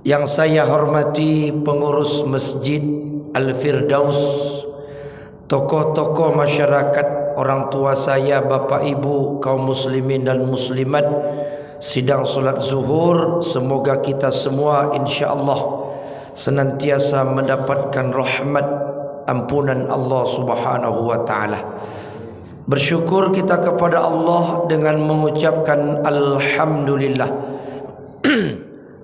Yang saya hormati pengurus Masjid Al-Firdaus, tokoh-tokoh masyarakat, orang tua saya, bapak ibu, kaum muslimin dan muslimat, sidang solat zuhur, semoga kita semua insya-Allah senantiasa mendapatkan rahmat ampunan Allah Subhanahu wa taala. Bersyukur kita kepada Allah dengan mengucapkan alhamdulillah.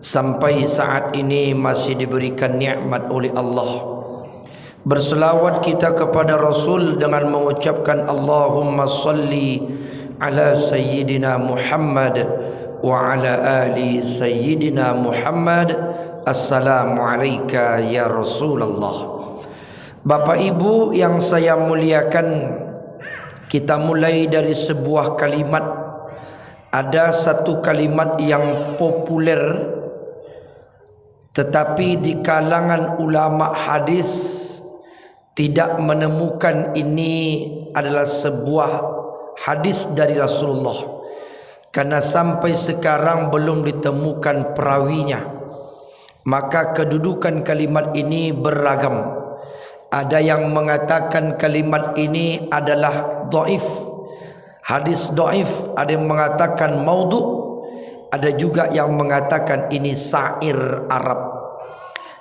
Sampai saat ini masih diberikan nikmat oleh Allah. Berselawat kita kepada Rasul dengan mengucapkan Allahumma salli ala Sayyidina Muhammad wa ala ali Sayyidina Muhammad. Assalamualaikum ya Rasulullah. Bapak ibu yang saya muliakan, kita mulai dari sebuah kalimat. Ada satu kalimat yang populer, tetapi di kalangan ulama hadis tidak menemukan ini adalah sebuah hadis dari Rasulullah, karena sampai sekarang belum ditemukan perawinya. Maka kedudukan kalimat ini beragam. Ada yang mengatakan kalimat ini adalah dhaif, hadis dhaif, ada yang mengatakan maudhu', ada juga yang mengatakan ini syair Arab.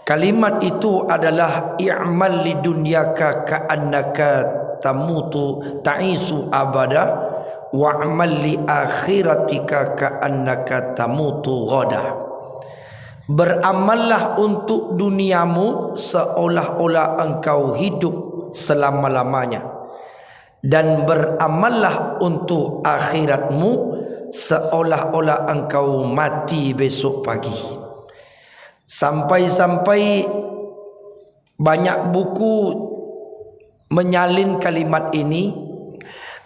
Kalimat itu adalah i'mal lidunyaka ka'annaka tamutu ta'isu abada wa'mal li akhiratika ka'annaka tamutu ghada. Beramallah untuk duniamu seolah-olah engkau hidup selama-lamanya, dan beramallah untuk akhiratmu seolah-olah engkau mati besok pagi. Sampai-sampai banyak buku menyalin kalimat ini.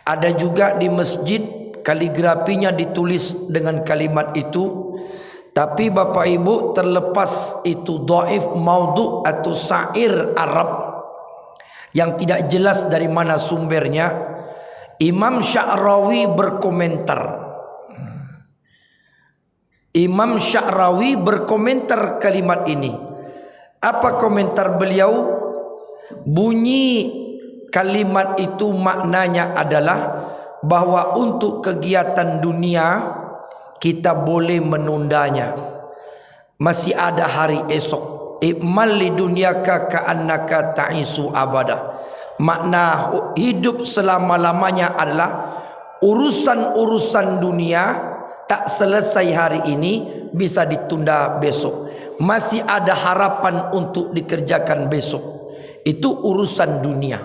Ada juga di masjid kaligrafinya ditulis dengan kalimat itu. Tapi bapak ibu, terlepas itu dhaif, maudhu' atau syair Arab yang tidak jelas dari mana sumbernya, Imam Sya'rawi berkomentar. Imam Sya'rawi berkomentar kalimat ini. Apa komentar beliau? Bunyi kalimat itu maknanya adalah bahwa untuk kegiatan dunia kita boleh menundanya. Masih ada hari esok. I'mal lidunyaka ka'annaka ta'isu abada. Makna hidup selama-lamanya adalah urusan-urusan dunia tak selesai hari ini, bisa ditunda besok. Masih ada harapan untuk dikerjakan besok. Itu urusan dunia.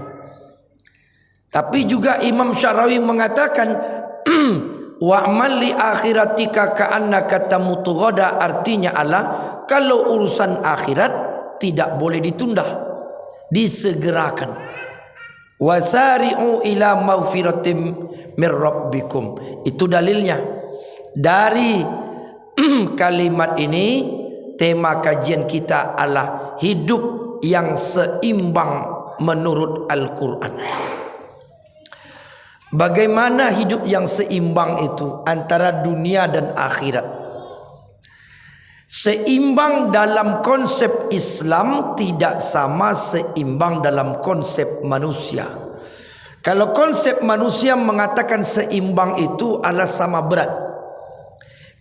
Tapi juga Imam Sya'rawi mengatakan wa'mal li akhiratika ka'annaka tamutu ghada, artinya adalah kalau urusan akhirat tidak boleh ditunda, disegerakan. Wasari'u ila maghfiratim mir rabbikum. Itu dalilnya. Dari kalimat ini, tema kajian kita adalah hidup yang seimbang menurut Al-Quran. Bagaimana hidup yang seimbang itu antara dunia dan akhirat? Seimbang dalam konsep Islam tidak sama seimbang dalam konsep manusia. Kalau konsep manusia mengatakan seimbang itu adalah sama berat.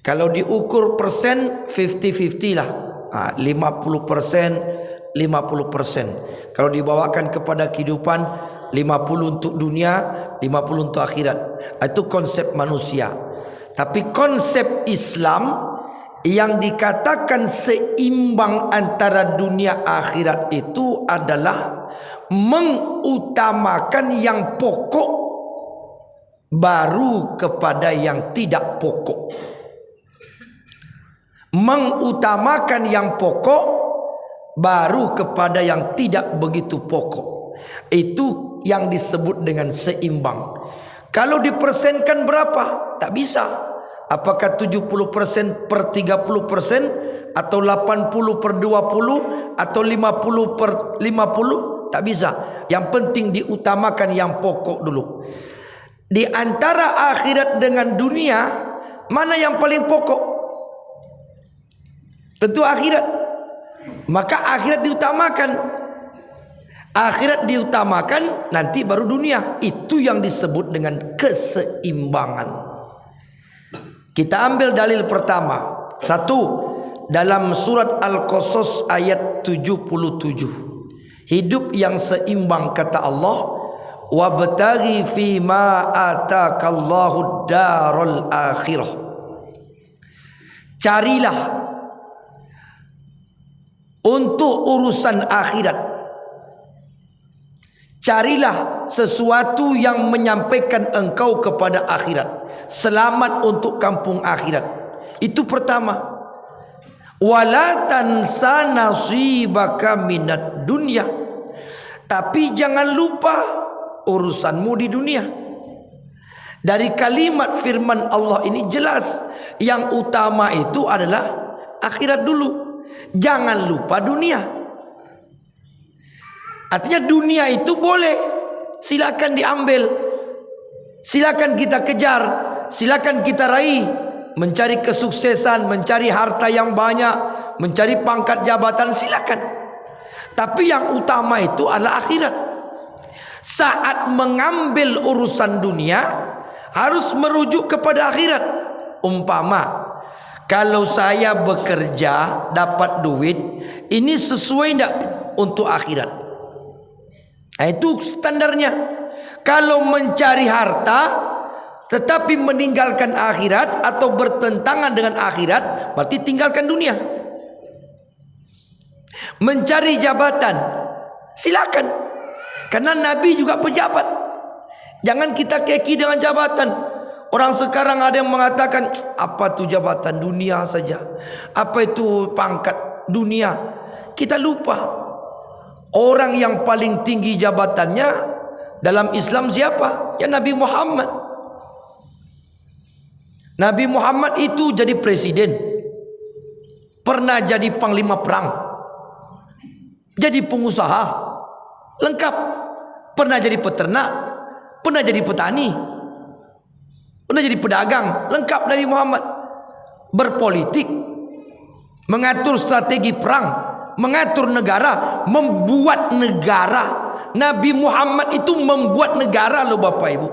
Kalau diukur persen 50-50 lah, 50%, 50%. Kalau dibawakan kepada kehidupan, 50 untuk dunia, 50 untuk akhirat. Itu konsep manusia. Tapi konsep Islam yang dikatakan seimbang antara dunia akhirat itu adalah mengutamakan yang pokok baru kepada yang tidak pokok. Mengutamakan yang pokok baru kepada yang tidak begitu pokok. Itu yang disebut dengan seimbang. Kalau dipersenkan berapa? Tak bisa. Apakah 70% per 30%, atau 80 per 20, atau 50 per 50? Tak bisa. Yang penting diutamakan yang pokok dulu. Di antara akhirat dengan dunia, mana yang paling pokok? Tentu akhirat. Maka akhirat diutamakan. Akhirat diutamakan, nanti baru dunia. Itu yang disebut dengan keseimbangan. Kita ambil dalil pertama. Satu, dalam surat Al-Qasas ayat 77. Hidup yang seimbang kata Allah, wabtaghi fi ma atakallahu darul akhirah. Carilah untuk urusan akhirat. Carilah sesuatu yang menyampaikan engkau kepada akhirat. Selamat untuk kampung akhirat. Itu pertama. Wala tansa nasibaka minad dunya. Tapi jangan lupa urusanmu di dunia. Dari kalimat firman Allah ini jelas, yang utama itu adalah akhirat dulu. Jangan lupa dunia. Artinya dunia itu boleh, silakan diambil, silakan kita kejar, silakan kita raih, mencari kesuksesan, mencari harta yang banyak, mencari pangkat jabatan, silakan. Tapi yang utama itu adalah akhirat. Saat mengambil urusan dunia, harus merujuk kepada akhirat. Umpama, kalau saya bekerja dapat duit, ini sesuai tidak untuk akhirat? Nah, itu standarnya. Kalau mencari harta tetapi meninggalkan akhirat atau bertentangan dengan akhirat, berarti tinggalkan dunia. Mencari jabatan, silakan. Karena Nabi juga pejabat. Jangan kita keki dengan jabatan. Orang sekarang ada yang mengatakan, apa itu jabatan? Dunia saja. Apa itu pangkat? Dunia. Kita lupa. Orang yang paling tinggi jabatannya dalam Islam siapa? Ya Nabi Muhammad. Nabi Muhammad itu jadi presiden, pernah jadi panglima perang, jadi pengusaha, lengkap. Pernah jadi peternak, pernah jadi petani, pernah jadi pedagang, lengkap Nabi Muhammad. Berpolitik, mengatur strategi perang, mengatur negara, membuat negara. Nabi Muhammad itu membuat negara loh Bapak Ibu.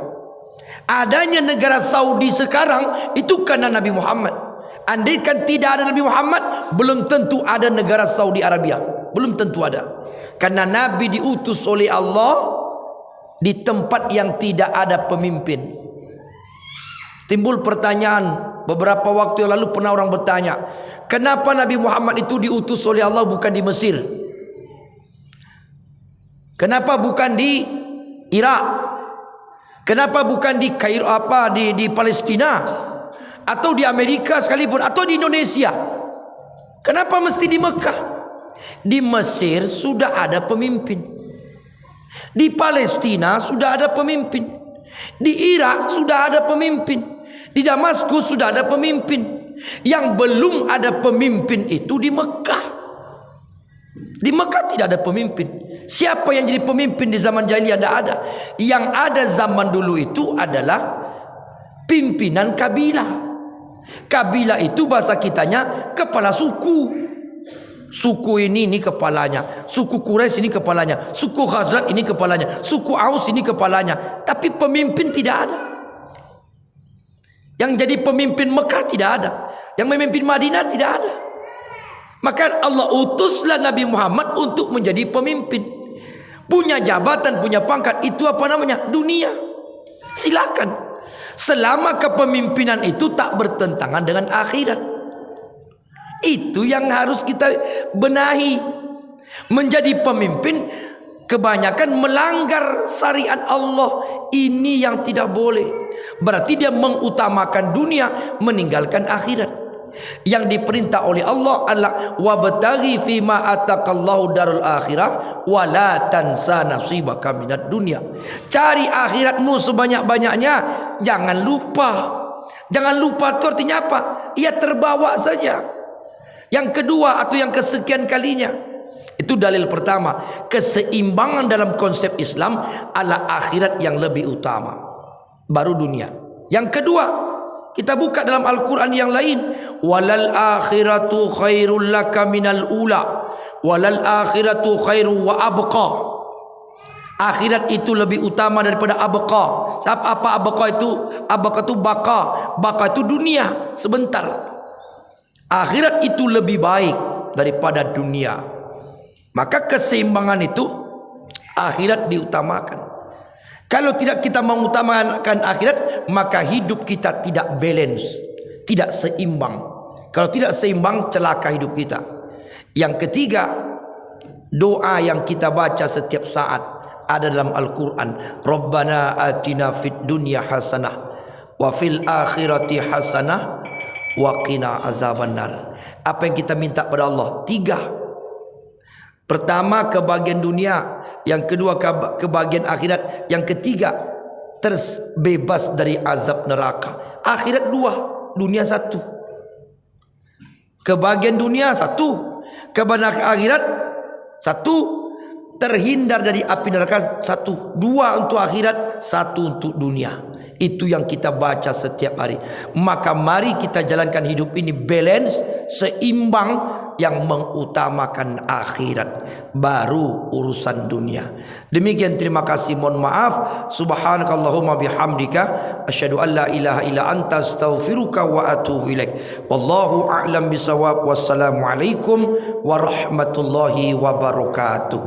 Adanya negara Saudi sekarang itu karena Nabi Muhammad. Andaikan tidak ada Nabi Muhammad, belum tentu ada negara Saudi Arabia. Belum tentu ada. Karena Nabi diutus oleh Allah di tempat yang tidak ada pemimpin. Timbul pertanyaan, beberapa waktu yang lalu pernah orang bertanya, kenapa Nabi Muhammad itu diutus oleh Allah bukan di Mesir? Kenapa bukan di Irak? Kenapa bukan di Kairo, di Palestina, atau di Amerika sekalipun, atau di Indonesia? Kenapa mesti di Mekah? Di Mesir sudah ada pemimpin. Di Palestina sudah ada pemimpin. Di Irak sudah ada pemimpin. Di Damaskus sudah ada pemimpin. Yang belum ada pemimpin itu di Mekah. Di Mekah tidak ada pemimpin. Siapa yang jadi pemimpin di zaman jahiliyah? Tidak ada. Yang ada zaman dulu itu adalah pimpinan kabilah. Kabilah itu bahasa kitanya kepala suku. Suku ini kepalanya, suku Quraisy ini kepalanya, suku Khazraj ini kepalanya, suku Aus ini kepalanya. Tapi pemimpin tidak ada. Yang jadi pemimpin Mekah tidak ada. Yang memimpin Madinah tidak ada. Maka Allah utuslah Nabi Muhammad untuk menjadi pemimpin. Punya jabatan, punya pangkat, itu apa namanya? Dunia. Silakan. Selama kepemimpinan itu tak bertentangan dengan akhirat. Itu yang harus kita benahi. Menjadi pemimpin kebanyakan melanggar syariat Allah. Ini yang tidak boleh. Berarti dia mengutamakan dunia, meninggalkan akhirat. Yang diperintah oleh Allah adalah wabtaghi fima atakallahu darul akhirah wala tansa nasibaka minad dunya. Cari akhiratmu sebanyak-banyaknya, jangan lupa. Jangan lupa itu artinya apa? Ia terbawa saja. Yang kedua atau yang kesekian kalinya, itu dalil pertama. Keseimbangan dalam konsep Islam adalah akhirat yang lebih utama, baru dunia. Yang kedua, kita buka dalam Al-Quran yang lain, walal akhiratu khairul laka minal ula walal akhiratu khairu wa abqa. Akhirat itu lebih utama daripada abqa. Apa abqa itu? Abqa itu baka. Baka itu dunia sebentar. Akhirat itu lebih baik daripada dunia. Maka keseimbangan itu akhirat diutamakan. Kalau tidak kita mengutamakan akhirat, maka hidup kita tidak balance, tidak seimbang. Kalau tidak seimbang, celaka hidup kita. Yang ketiga, doa yang kita baca setiap saat ada dalam Al-Quran. Rabbana atina fid dunya hasanah wa fil akhirati hasanah wa qina azabannar. Apa yang kita minta pada Allah? 3. Pertama, kebahagiaan dunia. Yang kedua, kebahagiaan akhirat. Yang ketiga, terbebas dari azab neraka. Akhirat 2, dunia 1. Kebahagiaan dunia 1, kebahagiaan akhirat 1. Terhindar dari api neraka 1. 2 untuk akhirat, 1 untuk dunia. Itu yang kita baca setiap hari. Maka mari kita jalankan hidup ini balance, seimbang, yang mengutamakan akhirat, baru urusan dunia. Demikian, terima kasih, mohon maaf. Subhanakallahumma bihamdika asyhadu an la ilaha illa anta astaghfiruka wa atubu ilaik. Wallahu a'lam bisawab. Wassalamu alaikum warahmatullahi wabarakatuh.